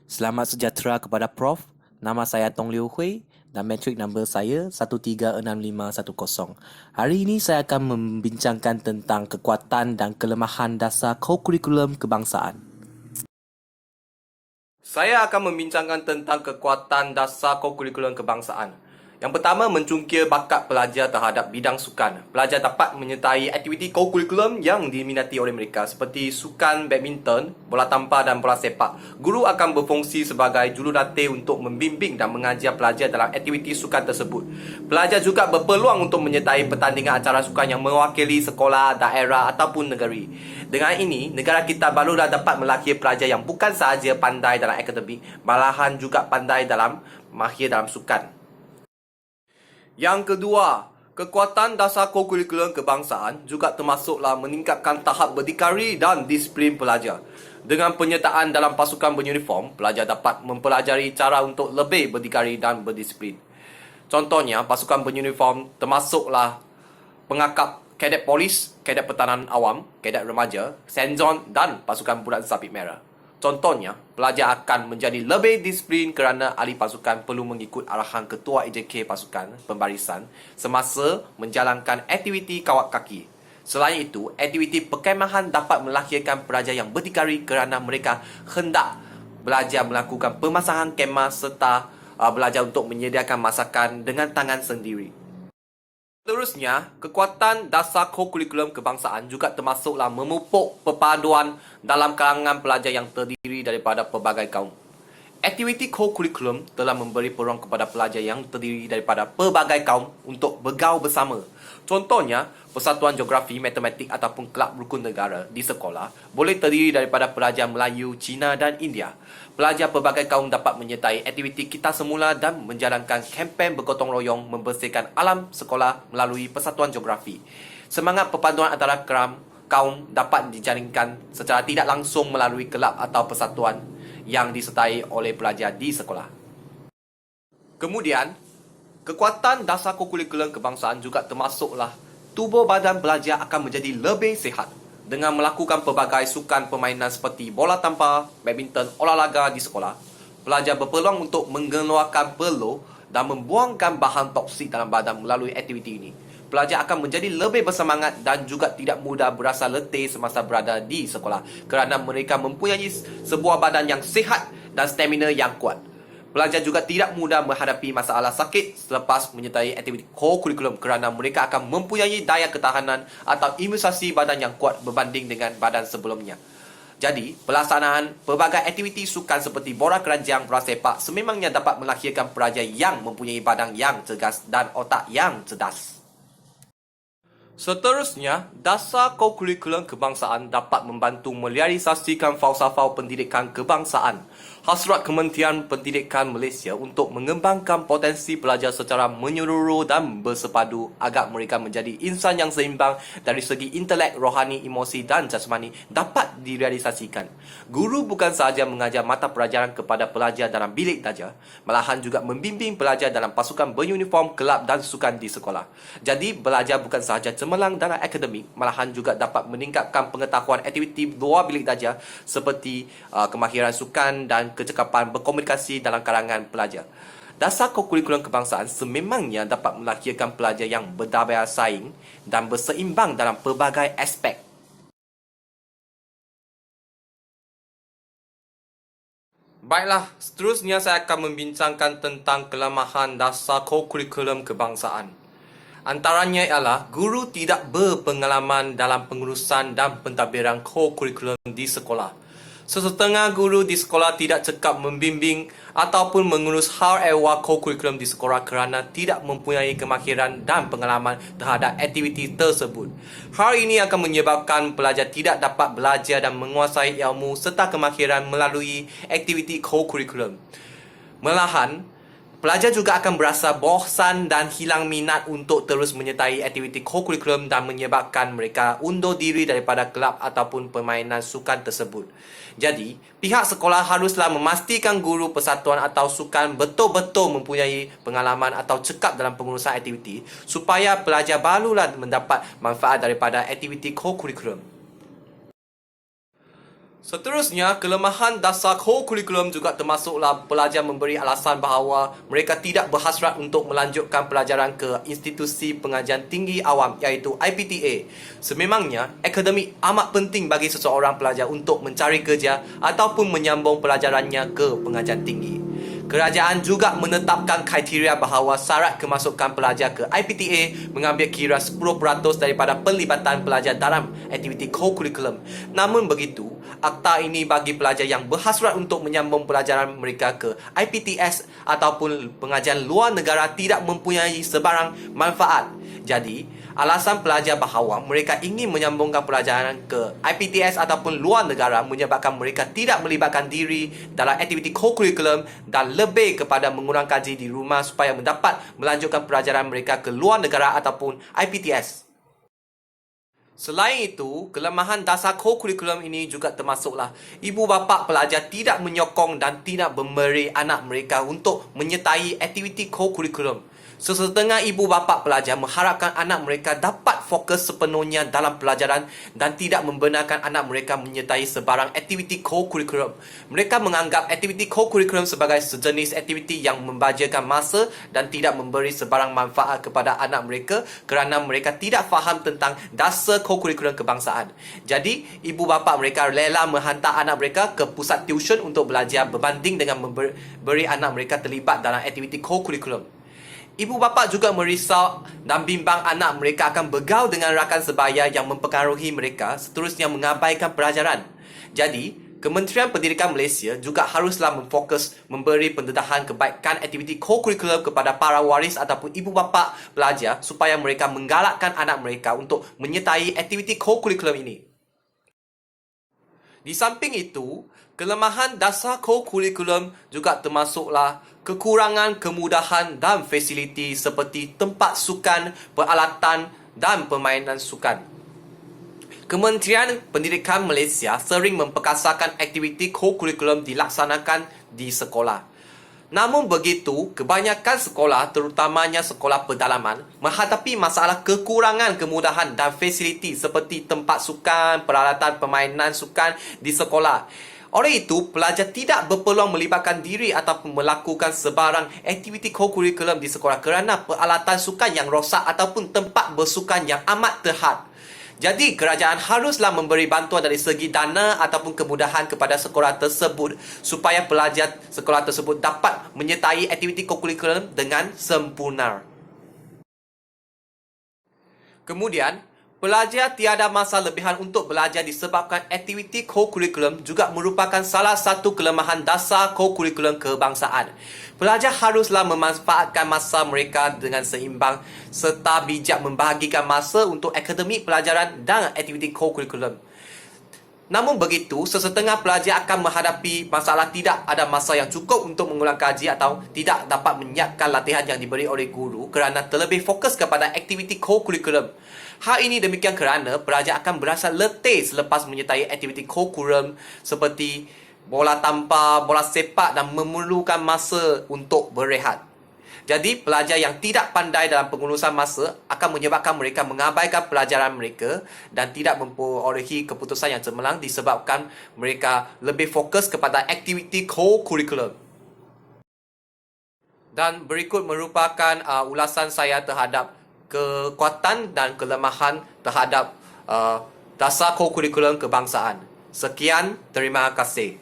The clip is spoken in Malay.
Selamat sejahtera kepada Prof. Nama saya Tong Liu Hui dan metrik number saya 136510. Hari ini saya akan membincangkan tentang kekuatan dan kelemahan dasar kurikulum kebangsaan. Saya akan membincangkan tentang kekuatan dasar kurikulum kebangsaan. Yang pertama, mencungkil bakat pelajar terhadap bidang sukan. Pelajar dapat menyertai aktiviti kurikulum yang diminati oleh mereka seperti sukan badminton, bola tampar dan bola sepak. Guru akan berfungsi sebagai jurulatih untuk membimbing dan mengajar pelajar dalam aktiviti sukan tersebut. Pelajar juga berpeluang untuk menyertai pertandingan acara sukan yang mewakili sekolah, daerah ataupun negeri. Dengan ini, negara kita barulah dapat melahirkan pelajar yang bukan sahaja pandai dalam akademik, malahan juga pandai dalam mahir dalam sukan. Yang kedua, kekuatan dasar kurikulum kebangsaan juga termasuklah meningkatkan tahap berdikari dan disiplin pelajar. Dengan penyertaan dalam pasukan beruniform, pelajar dapat mempelajari cara untuk lebih berdikari dan berdisiplin. Contohnya, pasukan beruniform termasuklah pengakap kadet polis, kadet pertahanan awam, kadet remaja, Senzon dan pasukan bulan sabit merah. Contohnya, pelajar akan menjadi lebih disiplin kerana ahli pasukan perlu mengikut arahan ketua AJK pasukan pembarisan semasa menjalankan aktiviti kawat kaki. Selain itu, aktiviti perkemahan dapat melahirkan pelajar yang berdikari kerana mereka hendak belajar melakukan pemasangan kemah serta belajar untuk menyediakan masakan dengan tangan sendiri. Seterusnya, kekuatan dasar kurikulum kebangsaan juga termasuklah memupuk perpaduan dalam kalangan pelajar yang terdiri daripada pelbagai kaum. Aktiviti kurikulum telah memberi peluang kepada pelajar yang terdiri daripada pelbagai kaum untuk bergaul bersama. Contohnya, Persatuan Geografi, Matematik ataupun Kelab Rukun Negara di sekolah boleh terdiri daripada pelajar Melayu, Cina dan India. Pelajar pelbagai kaum dapat menyertai aktiviti Kita Semula dan menjalankan kempen bergotong royong membersihkan alam sekolah melalui Persatuan Geografi. Semangat perpaduan antara kaum dapat dijalinkan secara tidak langsung melalui kelab atau persatuan yang disertai oleh pelajar di sekolah. Kemudian, kekuatan dasar kurikulum kebangsaan juga termasuklah tubuh badan pelajar akan menjadi lebih sihat dengan melakukan pelbagai sukan permainan seperti bola tampar, badminton, olahraga di sekolah. Pelajar berpeluang untuk mengeluarkan peluh dan membuangkan bahan toksik dalam badan melalui aktiviti ini. Pelajar akan menjadi lebih bersemangat dan juga tidak mudah berasa letih semasa berada di sekolah kerana mereka mempunyai sebuah badan yang sihat dan stamina yang kuat. Pelajar juga tidak mudah menghadapi masalah sakit selepas menyertai aktiviti kurikulum kerana mereka akan mempunyai daya ketahanan atau imunisasi badan yang kuat berbanding dengan badan sebelumnya. Jadi, pelaksanaan pelbagai aktiviti sukan seperti bola keranjang, bola sepak sememangnya dapat melahirkan pelajar yang mempunyai badan yang cergas dan otak yang cerdas. Seterusnya, dasar kurikulum kebangsaan dapat membantu merealisasikan falsafah pendidikan kebangsaan. Hasrat Kementerian Pendidikan Malaysia untuk mengembangkan potensi pelajar secara menyeluruh dan bersepadu agar mereka menjadi insan yang seimbang dari segi intelek, rohani, emosi dan jasmani dapat direalisasikan. Guru bukan sahaja mengajar mata pelajaran kepada pelajar dalam bilik darjah, malahan juga membimbing pelajar dalam pasukan beruniform, kelab dan sukan di sekolah. Jadi, belajar bukan sahaja cemerlang dalam akademik, malahan juga dapat meningkatkan pengetahuan aktiviti luar bilik darjah seperti kemahiran sukan dan kecekapan berkomunikasi dalam kalangan pelajar. Dasar kurikulum kebangsaan sememangnya dapat melahirkan pelajar yang berdaya saing dan berseimbang dalam pelbagai aspek. Baiklah, seterusnya saya akan membincangkan tentang kelemahan dasar kurikulum kebangsaan. Antaranya ialah guru tidak berpengalaman dalam pengurusan dan pentadbiran kurikulum di sekolah. Sesetengah guru di sekolah tidak cekap membimbing ataupun mengurus hal ehwal kurikulum di sekolah kerana tidak mempunyai kemahiran dan pengalaman terhadap aktiviti tersebut. Hal ini akan menyebabkan pelajar tidak dapat belajar dan menguasai ilmu serta kemahiran melalui aktiviti kurikulum. Malahan, pelajar juga akan berasa bosan dan hilang minat untuk terus menyertai aktiviti kurikulum dan menyebabkan mereka undur diri daripada kelab ataupun permainan sukan tersebut. Jadi, pihak sekolah haruslah memastikan guru persatuan atau sukan betul-betul mempunyai pengalaman atau cekap dalam pengurusan aktiviti supaya pelajar barulah mendapat manfaat daripada aktiviti kurikulum. Seterusnya, kelemahan dasar core kurikulum juga termasuklah pelajar memberi alasan bahawa mereka tidak berhasrat untuk melanjutkan pelajaran ke institusi pengajian tinggi awam iaitu IPTA. Sememangnya, akademik amat penting bagi seseorang pelajar untuk mencari kerja ataupun menyambung pelajarannya ke pengajian tinggi. Kerajaan juga menetapkan kriteria bahawa syarat kemasukan pelajar ke IPTA mengambil kira 10% daripada pelibatan pelajar dalam aktiviti co-curriculum. Namun begitu, akta ini bagi pelajar yang berhasrat untuk menyambung pelajaran mereka ke IPTS ataupun pengajian luar negara tidak mempunyai sebarang manfaat. Jadi, alasan pelajar bahawa mereka ingin menyambungkan pelajaran ke IPTS ataupun luar negara menyebabkan mereka tidak melibatkan diri dalam aktiviti co-curriculum dan lebih kepada mengulang kaji di rumah supaya mendapat melanjutkan pelajaran mereka ke luar negara ataupun IPTS. Selain itu, kelemahan dasar co-curriculum ini juga termasuklah ibu bapa pelajar tidak menyokong dan tidak memberi anak mereka untuk menyertai aktiviti co-curriculum. Sesetengah ibu bapa pelajar mengharapkan anak mereka dapat fokus sepenuhnya dalam pelajaran dan tidak membenarkan anak mereka menyertai sebarang aktiviti co-curriculum. Mereka menganggap aktiviti co-curriculum sebagai sejenis aktiviti yang membajakan masa dan tidak memberi sebarang manfaat kepada anak mereka kerana mereka tidak faham tentang dasar co-curriculum kebangsaan. Jadi, ibu bapa mereka rela menghantar anak mereka ke pusat tuition untuk belajar berbanding dengan memberi anak mereka terlibat dalam aktiviti co-curriculum. Ibu bapa juga merisau dan bimbang anak mereka akan bergaul dengan rakan sebaya yang mempengaruhi mereka seterusnya mengabaikan pelajaran. Jadi, Kementerian Pendidikan Malaysia juga haruslah memfokus memberi pendedahan kebaikan aktiviti co-curriculum kepada para waris ataupun ibu bapa pelajar supaya mereka menggalakkan anak mereka untuk menyertai aktiviti co-curriculum ini. Di samping itu, kelemahan dasar co-curriculum juga termasuklah kekurangan kemudahan dan fasiliti seperti tempat sukan, peralatan dan permainan sukan. Kementerian Pendidikan Malaysia sering memperkasakan aktiviti co-curriculum dilaksanakan di sekolah. Namun begitu, kebanyakan sekolah, terutamanya sekolah pedalaman, menghadapi masalah kekurangan kemudahan dan fasiliti seperti tempat sukan, peralatan permainan sukan di sekolah. Oleh itu, pelajar tidak berpeluang melibatkan diri ataupun melakukan sebarang aktiviti co-curriculum di sekolah kerana peralatan sukan yang rosak ataupun tempat bersukan yang amat terhad. Jadi, kerajaan haruslah memberi bantuan dari segi dana ataupun kemudahan kepada sekolah tersebut supaya pelajar sekolah tersebut dapat menyertai aktiviti co-curriculum dengan sempurna. Kemudian, pelajar tiada masa lebihan untuk belajar disebabkan aktiviti co-curriculum juga merupakan salah satu kelemahan dasar co-curriculum kebangsaan. Pelajar haruslah memanfaatkan masa mereka dengan seimbang serta bijak membahagikan masa untuk akademik pelajaran dan aktiviti co-curriculum. Namun begitu, sesetengah pelajar akan menghadapi masalah tidak ada masa yang cukup untuk mengulang kaji atau tidak dapat menyiapkan latihan yang diberi oleh guru kerana terlebih fokus kepada aktiviti co-curriculum. Hal ini demikian kerana pelajar akan berasa letih selepas menyertai aktiviti co-curriculum seperti bola tampar, bola sepak dan memerlukan masa untuk berehat. Jadi, pelajar yang tidak pandai dalam pengurusan masa akan menyebabkan mereka mengabaikan pelajaran mereka dan tidak memperolehi keputusan yang cemerlang disebabkan mereka lebih fokus kepada aktiviti co-curriculum. Dan berikut merupakan ulasan saya terhadap kekuatan dan kelemahan terhadap dasar co-curriculum kebangsaan. Sekian, terima kasih.